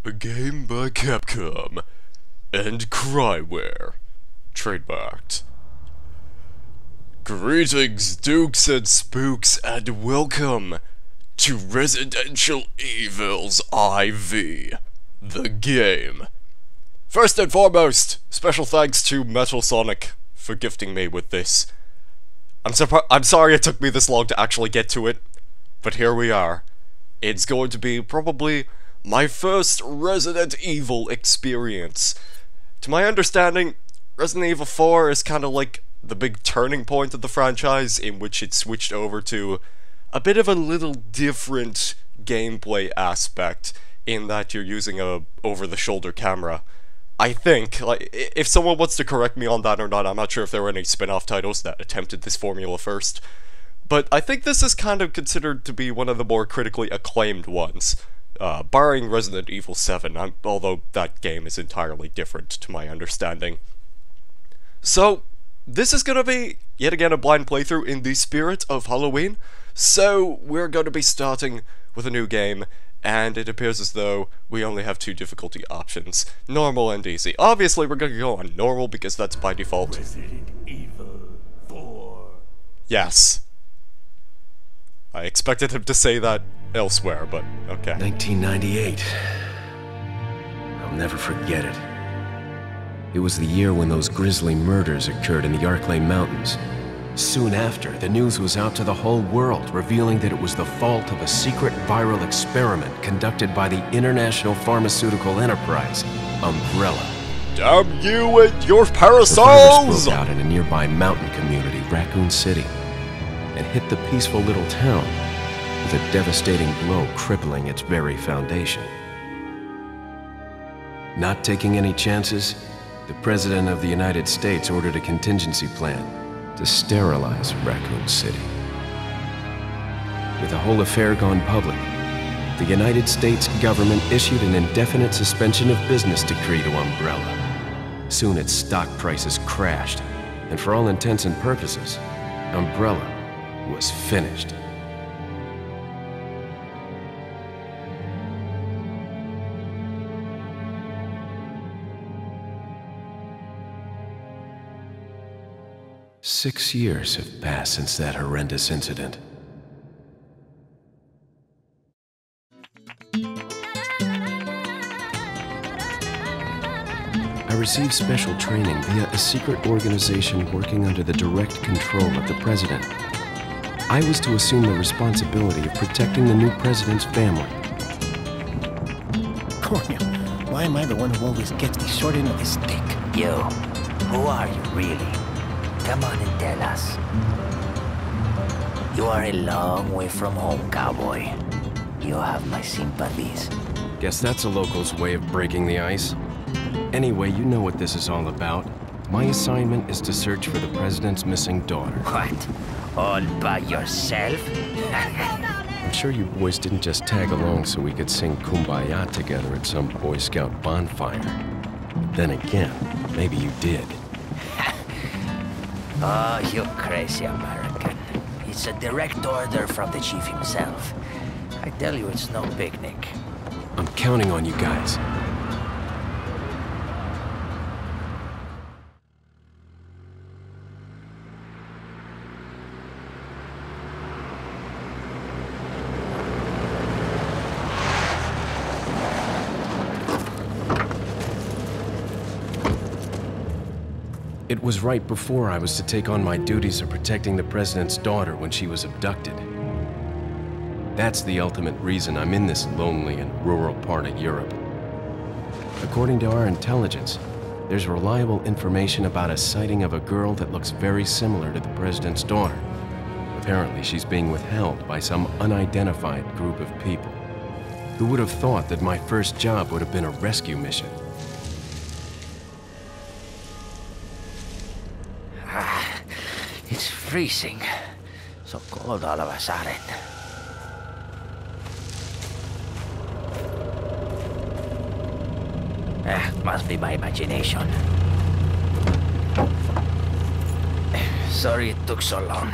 A game by Capcom and Cryware. Trademarked. Greetings, dukes and spooks, and welcome to Residential Evil's IV, the game. First and foremost, special thanks to Metal Sonic for gifting me with this. I'm sorry it took me this long to actually get to it, but here we are. It's going to be probably my first Resident Evil experience. To my understanding, Resident Evil 4 is kind of like the big turning point of the franchise, in which it switched over to a bit of a little different gameplay aspect, in that you're using a over-the-shoulder camera. I think, like, if someone wants to correct me on that or not, I'm not sure if there were any spin-off titles that attempted this formula first, but I think this is kind of considered to be one of the more critically acclaimed ones, barring Resident Evil 7, although that game is entirely different to my understanding. So, this is gonna be, yet again, a blind playthrough in the spirit of Halloween, so we're going to be starting with a new game, and it appears as though we only have two difficulty options, normal and easy. Obviously, we're gonna go on normal because that's by default. Resident Evil 4. Yes. I expected him to say that elsewhere, but okay. 1998. I'll never forget it. It was the year when those grisly murders occurred in the Arklay Mountains. Soon after, the news was out to the whole world, revealing that it was the fault of a secret viral experiment conducted by the international pharmaceutical enterprise, Umbrella. Damn you and your The parasols! virus broke out in a nearby mountain community, Raccoon City, and hit the peaceful little town with a devastating blow crippling its very foundation. Not taking any chances, the President of the United States ordered a contingency plan to sterilize Raccoon City. With the whole affair gone public, the United States government issued an indefinite suspension of business decree to Umbrella. Soon its stock prices crashed, and for all intents and purposes, Umbrella was finished. Six years have passed since that horrendous incident. I received special training via a secret organization working under the direct control of the president. I was to assume the responsibility of protecting the new president's family. Cornel, why am I the one who always gets the short end of the stick? You, who are you really? Come on and tell us. You are a long way from home, cowboy. You have my sympathies. Guess that's a local's way of breaking the ice. Anyway, you know what this is all about. My assignment is to search for the president's missing daughter. What? All by yourself? I'm sure you boys didn't just tag along so we could sing Kumbaya together at some Boy Scout bonfire. But then again, maybe you did. Oh, you crazy American. It's a direct order from the chief himself. I tell you, it's no picnic. I'm counting on you guys. It was right before I was to take on my duties of protecting the president's daughter when she was abducted. That's the ultimate reason I'm in this lonely and rural part of Europe. According to our intelligence, there's reliable information about a sighting of a girl that looks very similar to the president's daughter. Apparently, she's being withheld by some unidentified group of people. Who would have thought that my first job would have been a rescue mission? It's freezing. So cold all of a sudden. Must be my imagination. Sorry it took so long.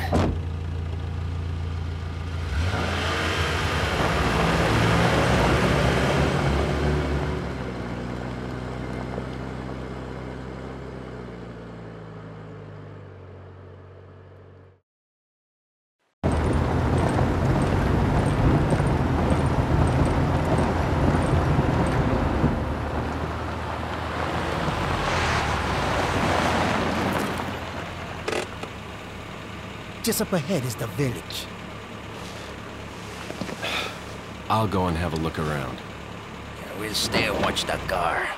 Just up ahead is the village. I'll go and have a look around. Yeah, we'll stay and watch the car.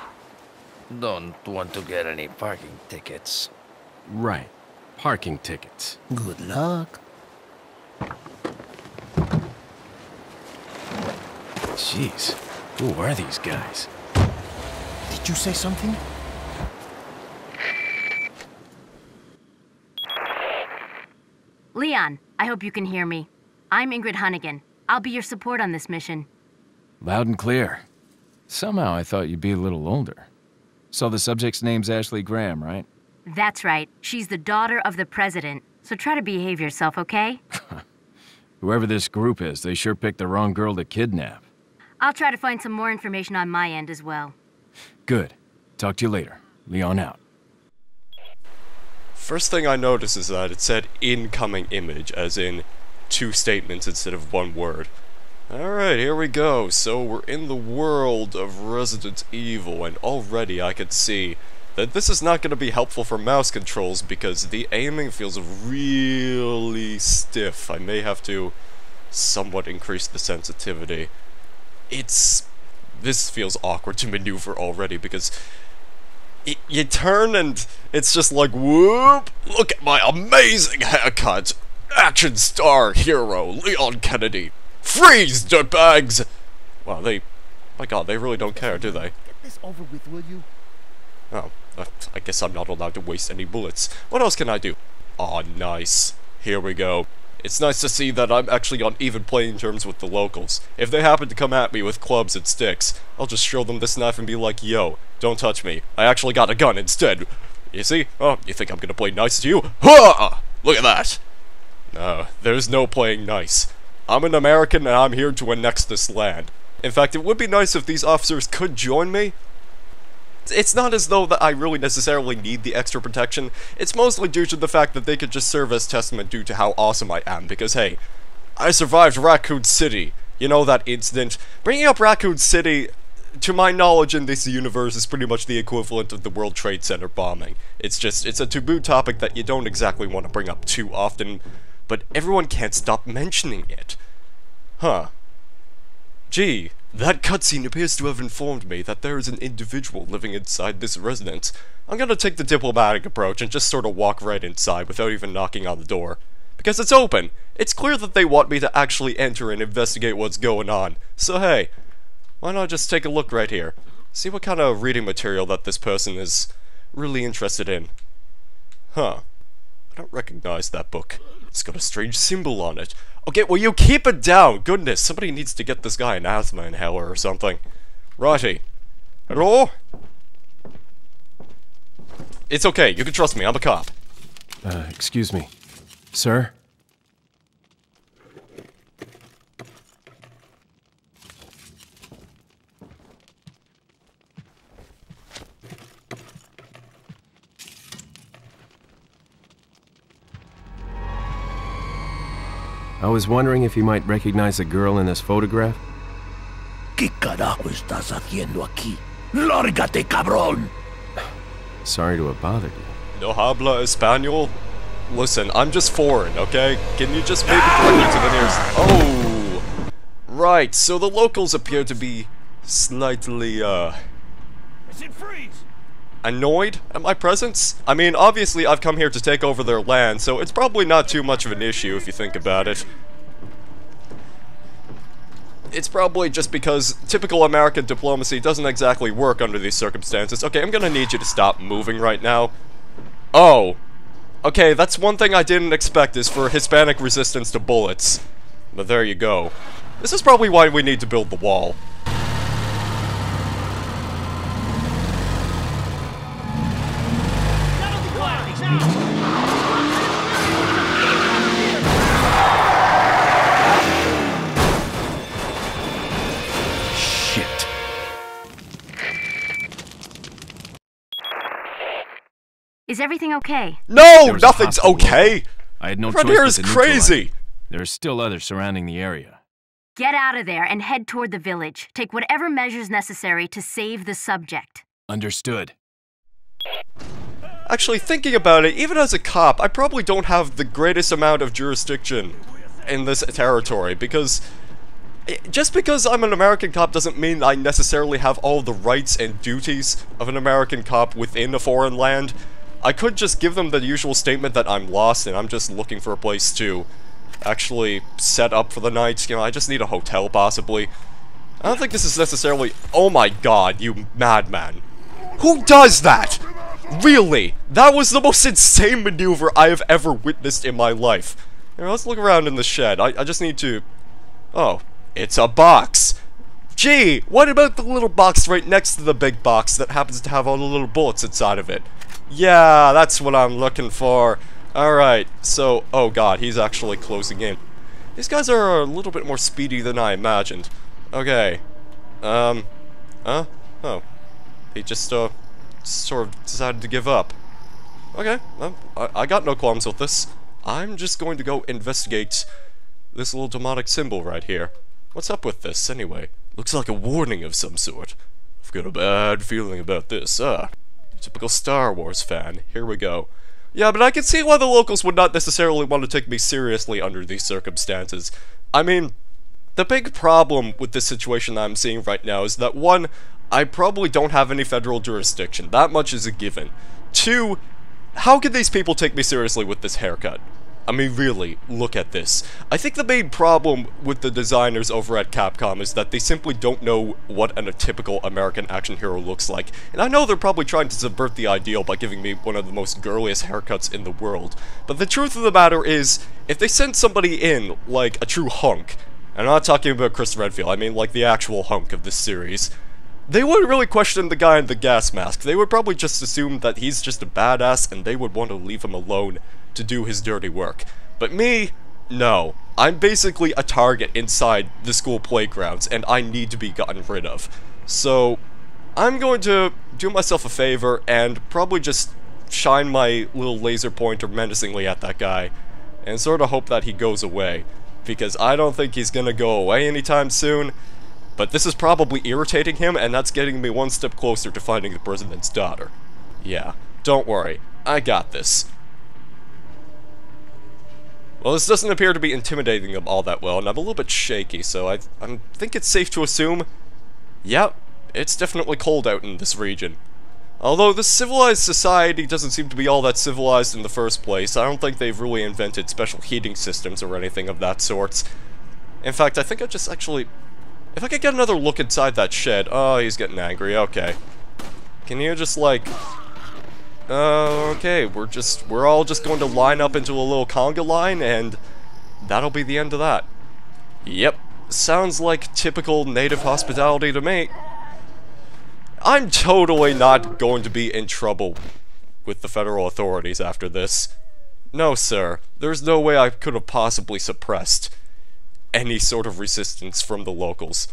Don't want to get any parking tickets. Right. Parking tickets. Good luck. Jeez. Who are these guys? Did you say something? Leon, I hope you can hear me. I'm Ingrid Hunnigan. I'll be your support on this mission. Loud and clear. Somehow I thought you'd be a little older. So the subject's name's Ashley Graham, right? That's right. She's the daughter of the president. So try to behave yourself, okay? Whoever this group is, they sure picked the wrong girl to kidnap. I'll try to find some more information on my end as well. Good. Talk to you later. Leon out. First thing I noticed is that it said incoming image, as in 2 statements instead of 1 word. Alright, here we go. So we're in the world of Resident Evil, and already I could see that this is not going to be helpful for mouse controls because the aiming feels really stiff. I may have to somewhat increase the sensitivity. This feels awkward to maneuver already because you turn and it's just like, whoop, look at my amazing haircut. Action star hero, Leon Kennedy. Freeze, dirtbags! Wow, my god, they really don't care, do they? Get this over with, will you? Oh, I guess I'm not allowed to waste any bullets. What else can I do? Aw, nice. Here we go. It's nice to see that I'm actually on even playing terms with the locals. If they happen to come at me with clubs and sticks, I'll just show them this knife and be like, yo, don't touch me. I actually got a gun instead. You see? Oh, you think I'm gonna play nice to you? Ha! Look at that! No, there's no playing nice. I'm an American and I'm here to annex this land. In fact, it would be nice if these officers could join me. It's not as though that I really necessarily need the extra protection. It's mostly due to the fact that they could just serve as testament due to how awesome I am. Because, hey, I survived Raccoon City. You know that incident? Bringing up Raccoon City, to my knowledge in this universe, is pretty much the equivalent of the World Trade Center bombing. It's a taboo topic that you don't exactly want to bring up too often, but everyone can't stop mentioning it. Huh. Gee, that cutscene appears to have informed me that there is an individual living inside this residence. I'm gonna take the diplomatic approach and just sort of walk right inside without even knocking on the door. Because it's open! It's clear that they want me to actually enter and investigate what's going on. So hey, why not just take a look right here? See what kind of reading material that this person is really interested in. Huh. I don't recognize that book. It's got a strange symbol on it. Okay, will you keep it down? Goodness, somebody needs to get this guy an asthma inhaler or something. Righty. Hello? It's okay, you can trust me, I'm a cop. Excuse me. Sir? I was wondering if you might recognize the girl in this photograph? ¿Qué carajo estás haciendo aquí? ¡Lárgate, cabrón! Sorry to have bothered you. No habla español? Listen, I'm just foreign, okay? Can you just maybe direct me to the nearest... Oh! Right, so the locals appear to be slightly, I said freeze! annoyed at my presence? I mean, obviously I've come here to take over their land, so it's probably not too much of an issue if you think about it. It's probably just because typical American diplomacy doesn't exactly work under these circumstances. Okay, I'm gonna need you to stop moving right now. Oh. Okay, that's one thing I didn't expect is for Hispanic resistance to bullets. But there you go. This is probably why we need to build the wall. Shit. Is everything okay? No! There was a Nothing's hostile okay! I had no Everyone choice here but is to neutralize crazy! it. There are still others surrounding the area. Get out of there and head toward the village. Take whatever measures necessary to save the subject. Understood. Actually, thinking about it, even as a cop, I probably don't have the greatest amount of jurisdiction in this territory, because just because I'm an American cop doesn't mean I necessarily have all the rights and duties of an American cop within a foreign land. I could just give them the usual statement that I'm lost and I'm just looking for a place to actually set up for the night. You know, I just need a hotel, possibly. I don't think this is necessarily— oh my god, you madman. Who does that? Really? That was the most insane maneuver I have ever witnessed in my life. Here, let's look around in the shed. I just need to— oh, it's a box. Gee, what about the little box right next to the big box that happens to have all the little bullets inside of it? Yeah, that's what I'm looking for. Alright, so— oh god, he's actually closing in. These guys are a little bit more speedy than I imagined. Okay. Oh. He just, sort of decided to give up. Okay, well, I got no qualms with this. I'm just going to go investigate this little demonic symbol right here. What's up with this, anyway? Looks like a warning of some sort. I've got a bad feeling about this, typical Star Wars fan. Here we go. Yeah, but I can see why the locals would not necessarily want to take me seriously under these circumstances. I mean, the big problem with this situation I'm seeing right now is that, one, I probably don't have any federal jurisdiction. That much is a given. Two, how can these people take me seriously with this haircut? I mean, really, look at this. I think the main problem with the designers over at Capcom is that they simply don't know what a typical American action hero looks like. And I know they're probably trying to subvert the ideal by giving me one of the most girliest haircuts in the world. But the truth of the matter is, if they send somebody in, like a true hunk— and I'm not talking about Chris Redfield, I mean like the actual hunk of this series— they wouldn't really question the guy in the gas mask. They would probably just assume that he's just a badass and they would want to leave him alone to do his dirty work. But me, no. I'm basically a target inside the school playgrounds and I need to be gotten rid of. So, I'm going to do myself a favor and probably just shine my little laser pointer menacingly at that guy and sort of hope that he goes away. Because I don't think he's gonna go away anytime soon. But this is probably irritating him, and that's getting me one step closer to finding the president's daughter. Yeah, don't worry. I got this. Well, this doesn't appear to be intimidating them all that well, and I'm a little bit shaky, so I think it's safe to assume— yep, it's definitely cold out in this region. Although this civilized society doesn't seem to be all that civilized in the first place, I don't think they've really invented special heating systems or anything of that sort. In fact, I think I just actually— if I could get another look inside that shed— oh, he's getting angry, okay. Can you just, like— okay, we're all just going to line up into a little conga line, and that'll be the end of that. Yep, sounds like typical native hospitality to me. I'm totally not going to be in trouble with the federal authorities after this. No, sir, there's no way I could have possibly suppressed any sort of resistance from the locals.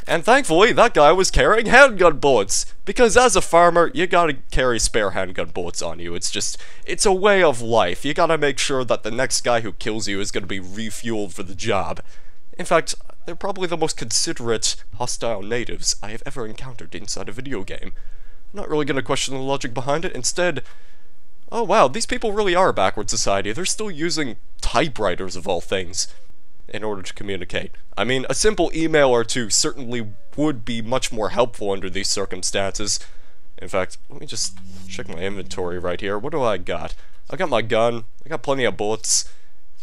And thankfully, that guy was carrying handgun bullets, because as a farmer, you gotta carry spare handgun bullets on you. It's a way of life. You gotta make sure that the next guy who kills you is gonna be refueled for the job. In fact, they're probably the most considerate, hostile natives I have ever encountered inside a video game. I'm not really gonna question the logic behind it. Instead— oh wow, these people really are a backward society. They're still using typewriters of all things in order to communicate. I mean, a simple email or two certainly would be much more helpful under these circumstances. In fact, let me just check my inventory right here. What do I got? I got my gun, I got plenty of bullets,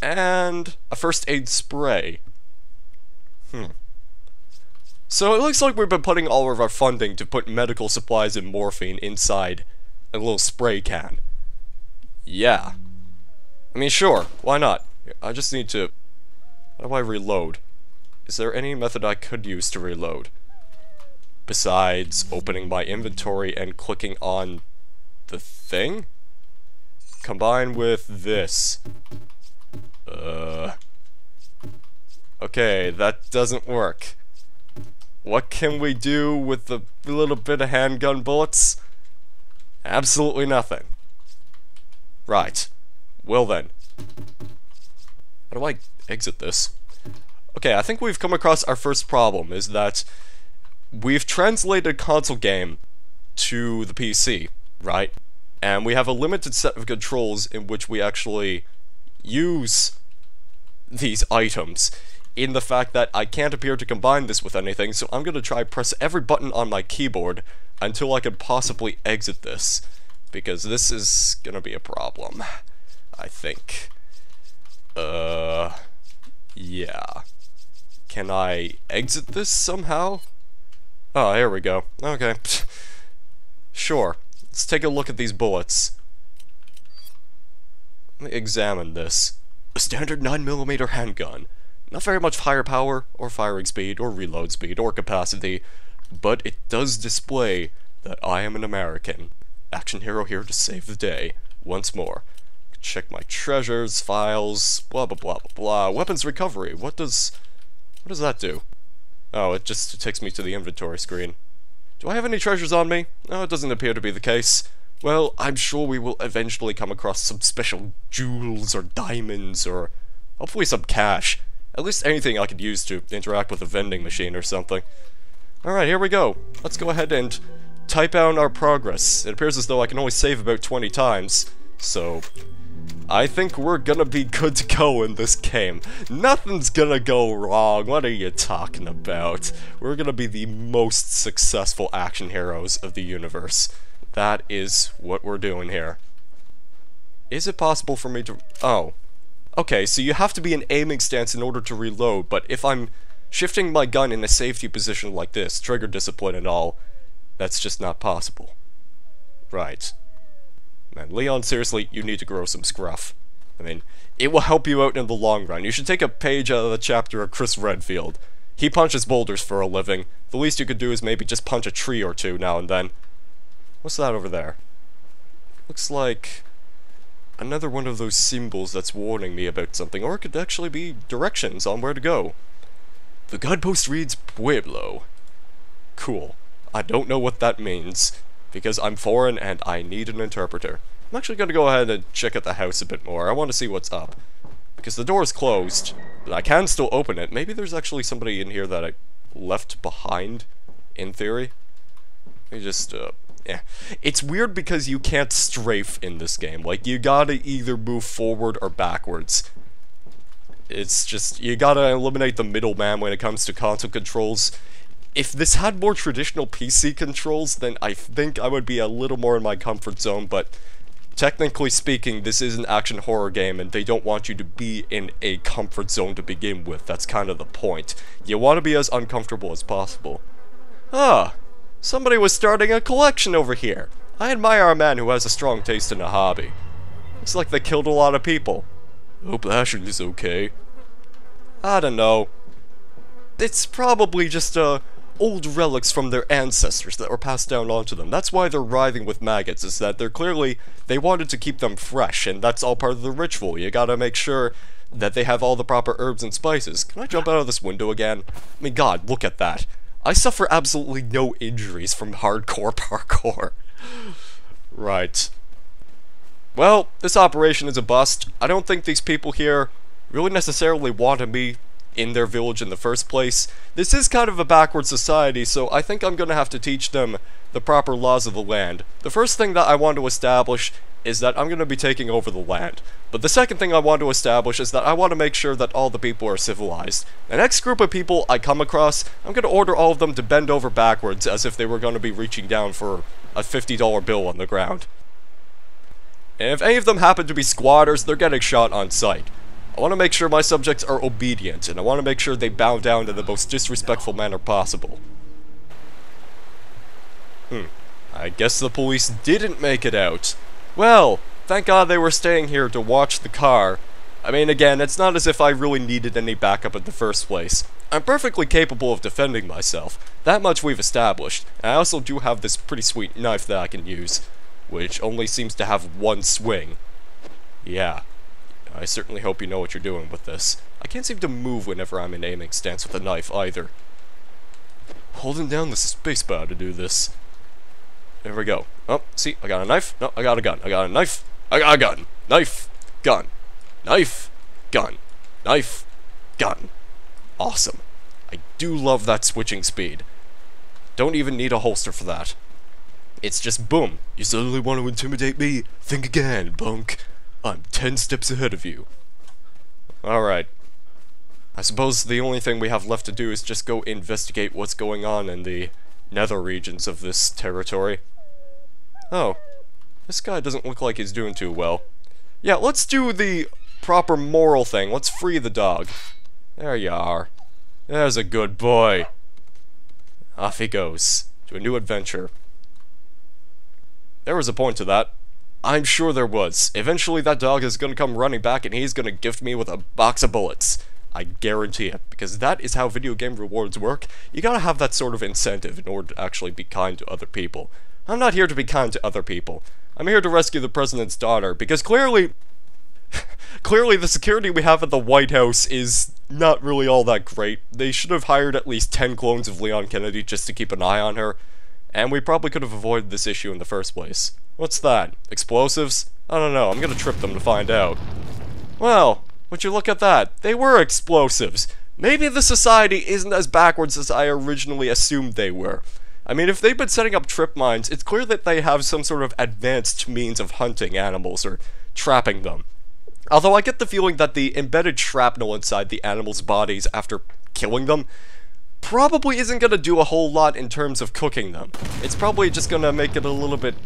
and a first aid spray. So it looks like we've been putting all of our funding to put medical supplies and morphine inside a little spray can. Yeah. I mean, sure, why not? I just need to— how do I reload? Is there any method I could use to reload? Besides opening my inventory and clicking on the thing? Combined with this. Okay, that doesn't work. What can we do with the little bit of handgun bullets? Absolutely nothing. Right. Well then. How do I exit this? Okay, I think we've come across our first problem, is that we've translated a console game to the PC, right? And we have a limited set of controls in which we actually use these items, in the fact that I can't appear to combine this with anything, so I'm gonna try press every button on my keyboard until I can possibly exit this, because this is gonna be a problem, I think. Yeah. Can I exit this somehow? Oh, here we go. Okay. Sure. Let's take a look at these bullets. Let me examine this. A standard 9mm handgun. Not very much firepower, or firing speed, or reload speed, or capacity, but it does display that I am an American. Action hero here to save the day. Once more. Check my treasures, files, blah blah blah blah blah. Weapons recovery. What does that do? Oh, it just takes me to the inventory screen. Do I have any treasures on me? No, it doesn't appear to be the case. Well, I'm sure we will eventually come across some special jewels or diamonds or hopefully some cash. At least anything I could use to interact with a vending machine or something. Alright, here we go. Let's go ahead and type out our progress. It appears as though I can only save about 20 times, so I think we're gonna be good to go in this game. Nothing's gonna go wrong. What are you talking about? We're gonna be the most successful action heroes of the universe. That is what we're doing here. Is it possible for me to... Oh. Okay, so you have to be in aiming stance in order to reload, but if I'm shifting my gun in a safety position like this, trigger discipline and all, that's just not possible. Right. Man, Leon, seriously, you need to grow some scruff. I mean, it will help you out in the long run. You should take a page out of the chapter of Chris Redfield. He punches boulders for a living. The least you could do is maybe just punch a tree or two now and then. What's that over there? Looks like another one of those symbols that's warning me about something, or it could actually be directions on where to go. The guidepost reads Pueblo. Cool. I don't know what that means, because I'm foreign and I need an interpreter. I'm actually going to go ahead and check out the house a bit more. I want to see what's up. Because the door is closed, but I can still open it. Maybe there's actually somebody in here that I left behind, in theory. Let me just, yeah. It's weird because you can't strafe in this game. Like, you gotta either move forward or backwards. It's just, you gotta eliminate the middleman when it comes to console controls. If this had more traditional PC controls, then I think I would be a little more in my comfort zone, but technically speaking, this is an action horror game, and they don't want you to be in a comfort zone to begin with. That's kind of the point. You want to be as uncomfortable as possible. Ah, somebody was starting a collection over here. I admire a man who has a strong taste in a hobby. Looks like they killed a lot of people. Hope Ashley's okay. I don't know. It's probably just, old relics from their ancestors that were passed down onto them. That's why they're writhing with maggots, is that they wanted to keep them fresh, and that's all part of the ritual. You gotta make sure that they have all the proper herbs and spices. Can I jump out of this window again? I mean, God, look at that. I suffer absolutely no injuries from hardcore parkour. Right. Well, this operation is a bust. I don't think these people here really necessarily wanted me in their village in the first place. This is kind of a backward society, so I think I'm gonna have to teach them the proper laws of the land. The first thing that I want to establish is that I'm gonna be taking over the land. But the second thing I want to establish is that I want to make sure that all the people are civilized. The next group of people I come across, I'm gonna order all of them to bend over backwards as if they were gonna be reaching down for a $50 bill on the ground. And if any of them happen to be squatters, they're getting shot on sight. I want to make sure my subjects are obedient, and I want to make sure they bow down in the most disrespectful manner possible. I guess the police didn't make it out. Well, thank God they were staying here to watch the car. I mean, again, it's not as if I really needed any backup in the first place. I'm perfectly capable of defending myself. That much we've established. And I also do have this pretty sweet knife that I can use, which only seems to have one swing. Yeah. I certainly hope you know what you're doing with this. I can't seem to move whenever I'm in aiming stance with a knife, either. Holding down the spacebar to do this. There we go. Oh, see, I got a knife. No, I got a gun. I got a knife. I got a gun. Knife. Gun. Knife. Gun. Knife. Gun. Awesome. I do love that switching speed. Don't even need a holster for that. It's just boom. You suddenly want to intimidate me? Think again, punk. I'm 10 steps ahead of you. Alright. I suppose the only thing we have left to do is just go investigate what's going on in the nether regions of this territory. Oh. This guy doesn't look like he's doing too well. Yeah, let's do the proper moral thing. Let's free the dog. There you are. There's a good boy. Off he goes. To a new adventure. There was a point to that. I'm sure there was. Eventually that dog is gonna come running back and he's gonna gift me with a box of bullets. I guarantee it. Because that is how video game rewards work. You gotta have that sort of incentive in order to actually be kind to other people. I'm not here to be kind to other people. I'm here to rescue the president's daughter, because clearly the security we have at the White House is not really all that great. They should have hired at least 10 clones of Leon Kennedy just to keep an eye on her, and we probably could have avoided this issue in the first place. What's that? Explosives? I don't know, I'm gonna trip them to find out. Well, would you look at that? They were explosives. Maybe the society isn't as backwards as I originally assumed they were. I mean, if they've been setting up trip mines, it's clear that they have some sort of advanced means of hunting animals or trapping them. Although I get the feeling that the embedded shrapnel inside the animals' bodies after killing them probably isn't going to do a whole lot in terms of cooking them. It's probably just going to make it a little bit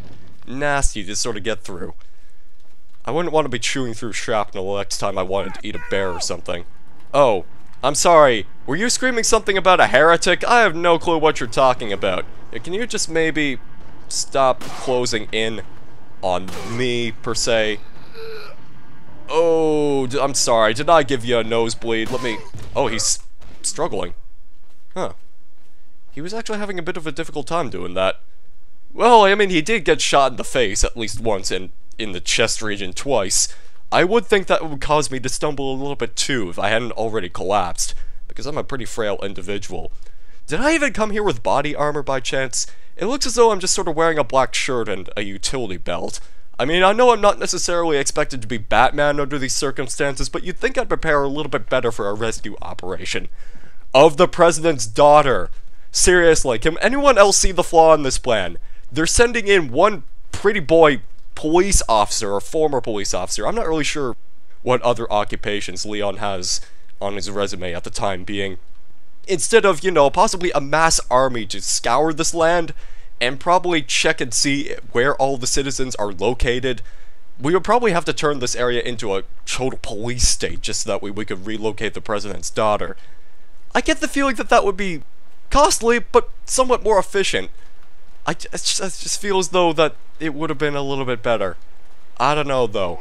nasty to sort of get through. I wouldn't want to be chewing through shrapnel next time I wanted to eat a bear or something. Oh. I'm sorry, were you screaming something about a heretic? I have no clue what you're talking about. Can you just maybe stop closing in on me, per se? Oh, I'm sorry, did I give you a nosebleed? Let me... Oh, he's struggling. Huh. He was actually having a bit of a difficult time doing that. Well, I mean, he did get shot in the face at least once and in the chest region twice. I would think that would cause me to stumble a little bit too if I hadn't already collapsed, because I'm a pretty frail individual. Did I even come here with body armor by chance? It looks as though I'm just sort of wearing a black shirt and a utility belt. I mean, I know I'm not necessarily expected to be Batman under these circumstances, but you'd think I'd prepare a little bit better for a rescue operation. Of the president's daughter. Seriously, can anyone else see the flaw in this plan? They're sending in one pretty boy police officer, or former police officer. I'm not really sure what other occupations Leon has on his resume at the time being. Instead of, you know, possibly a mass army to scour this land and probably check and see where all the citizens are located, we would probably have to turn this area into a total police state just so that we could relocate the president's daughter. I get the feeling that that would be costly, but somewhat more efficient. I just feel as though that it would have been a little bit better. I don't know, though,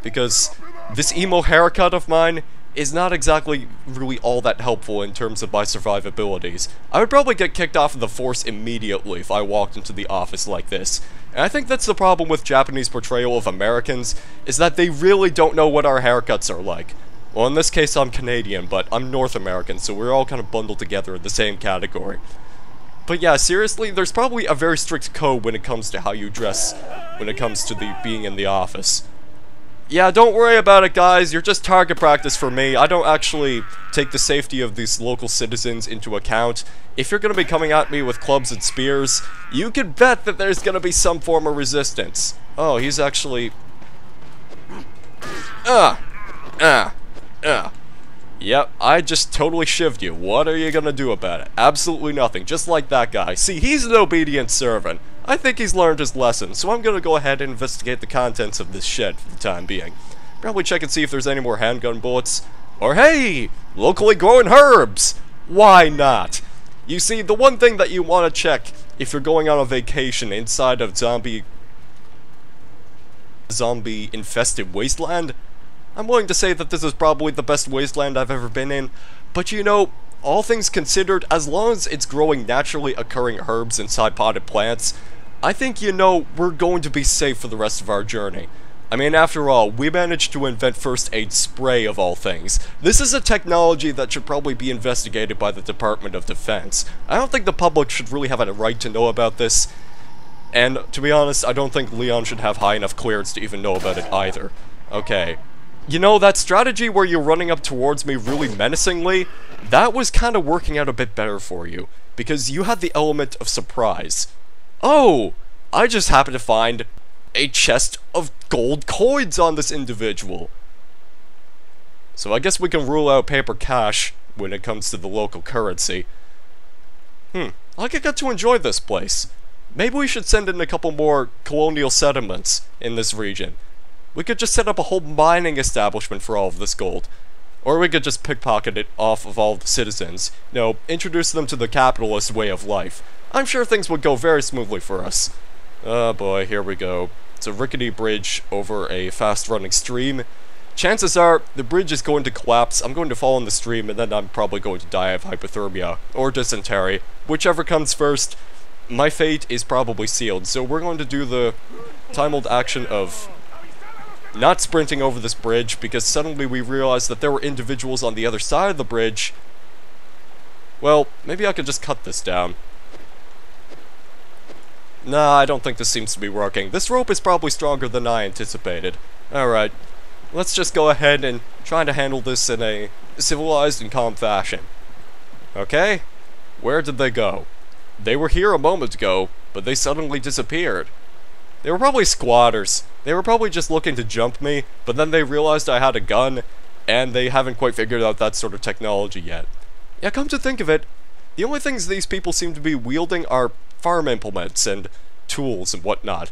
because this emo haircut of mine is not exactly really all that helpful in terms of my survivabilities. I would probably get kicked off of the force immediately if I walked into the office like this. And I think that's the problem with Japanese portrayal of Americans, is that they really don't know what our haircuts are like. Well, in this case, I'm Canadian, but I'm North American, so we're all kind of bundled together in the same category. But yeah, seriously, there's probably a very strict code when it comes to how you dress, when it comes to the being in the office. Yeah, don't worry about it, guys, you're just target practice for me. I don't actually take the safety of these local citizens into account. If you're gonna be coming at me with clubs and spears, you can bet that there's gonna be some form of resistance. Oh, he's actually... Yep, I just totally shivved you. What are you gonna do about it? Absolutely nothing, just like that guy. See, he's an obedient servant. I think he's learned his lesson, so I'm gonna go ahead and investigate the contents of this shed for the time being. Probably check and see if there's any more handgun bullets. Or hey, locally grown herbs! Why not? You see, the one thing that you want to check if you're going on a vacation inside of zombie-infested wasteland, I'm willing to say that this is probably the best wasteland I've ever been in, but you know, all things considered, as long as it's growing naturally occurring herbs inside potted plants, I think, you know, we're going to be safe for the rest of our journey. I mean, after all, we managed to invent first aid spray of all things. This is a technology that should probably be investigated by the Department of Defense. I don't think the public should really have a right to know about this, and to be honest, I don't think Leon should have high enough clearance to even know about it either. Okay. You know, that strategy where you're running up towards me really menacingly, that was kind of working out a bit better for you, because you had the element of surprise. Oh! I just happen to find a chest of gold coins on this individual. So I guess we can rule out paper cash when it comes to the local currency. I could get to enjoy this place. Maybe we should send in a couple more colonial settlements in this region. We could just set up a whole mining establishment for all of this gold. Or we could just pickpocket it off of all the citizens. You know, introduce them to the capitalist way of life. I'm sure things would go very smoothly for us. Oh boy, here we go. It's a rickety bridge over a fast-running stream. Chances are, the bridge is going to collapse, I'm going to fall in the stream, and then I'm probably going to die of hypothermia, or dysentery. Whichever comes first, my fate is probably sealed. So we're going to do the time-old action of not sprinting over this bridge, because suddenly we realized that there were individuals on the other side of the bridge. Well, maybe I could just cut this down. Nah, I don't think this seems to be working. This rope is probably stronger than I anticipated. Alright, let's just go ahead and try to handle this in a civilized and calm fashion. Okay? Where did they go? They were here a moment ago, but they suddenly disappeared. They were probably squatters. They were probably just looking to jump me, but then they realized I had a gun, and they haven't quite figured out that sort of technology yet. Yeah, come to think of it, the only things these people seem to be wielding are farm implements and tools and whatnot.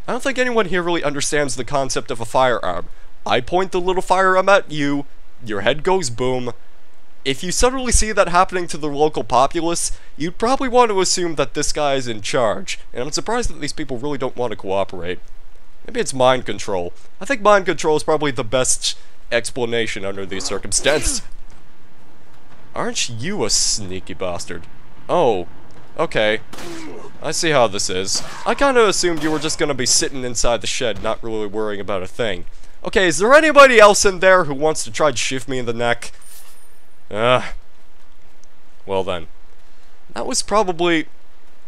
I don't think anyone here really understands the concept of a firearm. I point the little firearm at you, your head goes boom. If you suddenly see that happening to the local populace, you'd probably want to assume that this guy is in charge, and I'm surprised that these people really don't want to cooperate. Maybe it's mind control. I think mind control is probably the best explanation under these circumstances. Aren't you a sneaky bastard? Oh, okay. I see how this is. I kinda assumed you were just gonna be sitting inside the shed, not really worrying about a thing. Okay, is there anybody else in there who wants to try to shift me in the neck? Well then. That was probably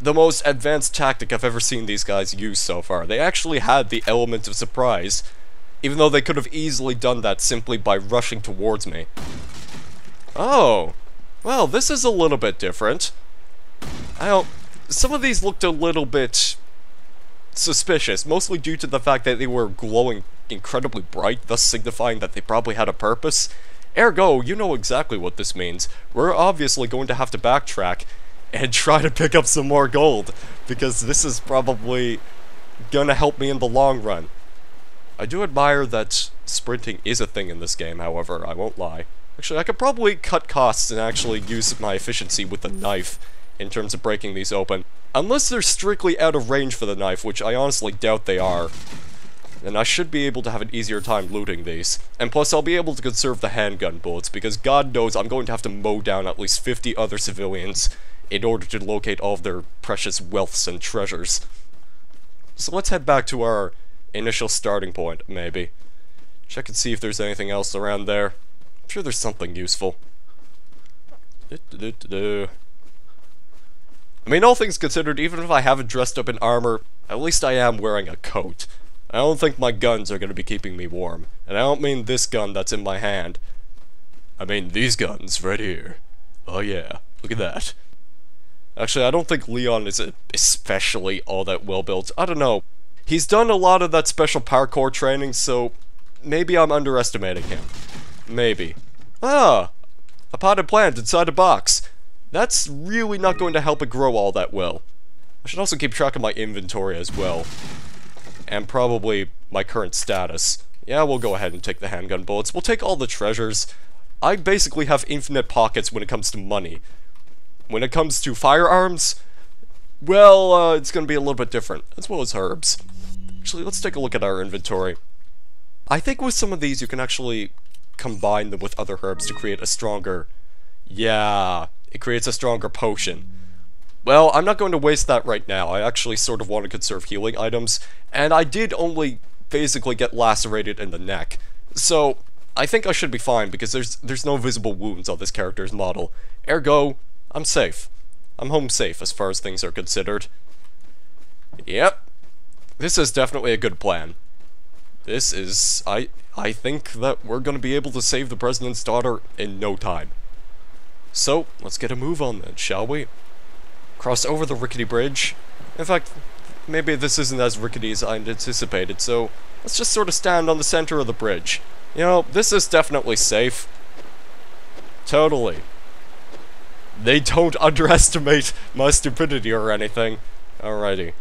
the most advanced tactic I've ever seen these guys use so far. They actually had the element of surprise, even though they could have easily done that simply by rushing towards me. Oh, well, this is a little bit different. Some of these looked a little bit suspicious, mostly due to the fact that they were glowing incredibly bright, thus signifying that they probably had a purpose. Ergo, you know exactly what this means. We're obviously going to have to backtrack and try to pick up some more gold, because this is probably gonna help me in the long run. I do admire that sprinting is a thing in this game, however, I won't lie. Actually, I could probably cut costs and actually use my efficiency with a knife in terms of breaking these open. Unless they're strictly out of range for the knife, which I honestly doubt they are. And I should be able to have an easier time looting these. And plus, I'll be able to conserve the handgun bullets, because God knows I'm going to have to mow down at least 50 other civilians in order to locate all of their precious wealths and treasures. So let's head back to our initial starting point, maybe. Check and see if there's anything else around there. I'm sure there's something useful. I mean, all things considered, even if I haven't dressed up in armor, at least I am wearing a coat. I don't think my guns are going to be keeping me warm. And I don't mean this gun that's in my hand. I mean these guns right here. Oh yeah, look at that. Actually, I don't think Leon is especially all that well built. I don't know. He's done a lot of that special parkour training, so maybe I'm underestimating him. Maybe. Ah! A potted plant inside a box. That's really not going to help it grow all that well. I should also keep track of my inventory as well. And probably my current status. Yeah, we'll go ahead and take the handgun bullets. We'll take all the treasures. I basically have infinite pockets when it comes to money. When it comes to firearms, well, it's gonna be a little bit different, as well as herbs. Actually, let's take a look at our inventory. I think with some of these, you can actually combine them with other herbs to create a stronger... Yeah, it creates a stronger potion. Well, I'm not going to waste that right now. I actually sort of want to conserve healing items, and I did only basically get lacerated in the neck. So, I think I should be fine, because there's no visible wounds on this character's model. Ergo, I'm safe. I'm home safe as far as things are considered. Yep. This is definitely a good plan. This is... I think that we're going to be able to save the president's daughter in no time. So, let's get a move on then, shall we? Cross over the rickety bridge. In fact, maybe this isn't as rickety as I'd anticipated, so let's just sort of stand on the center of the bridge. You know, this is definitely safe. Totally. They don't underestimate my stupidity or anything. Alrighty.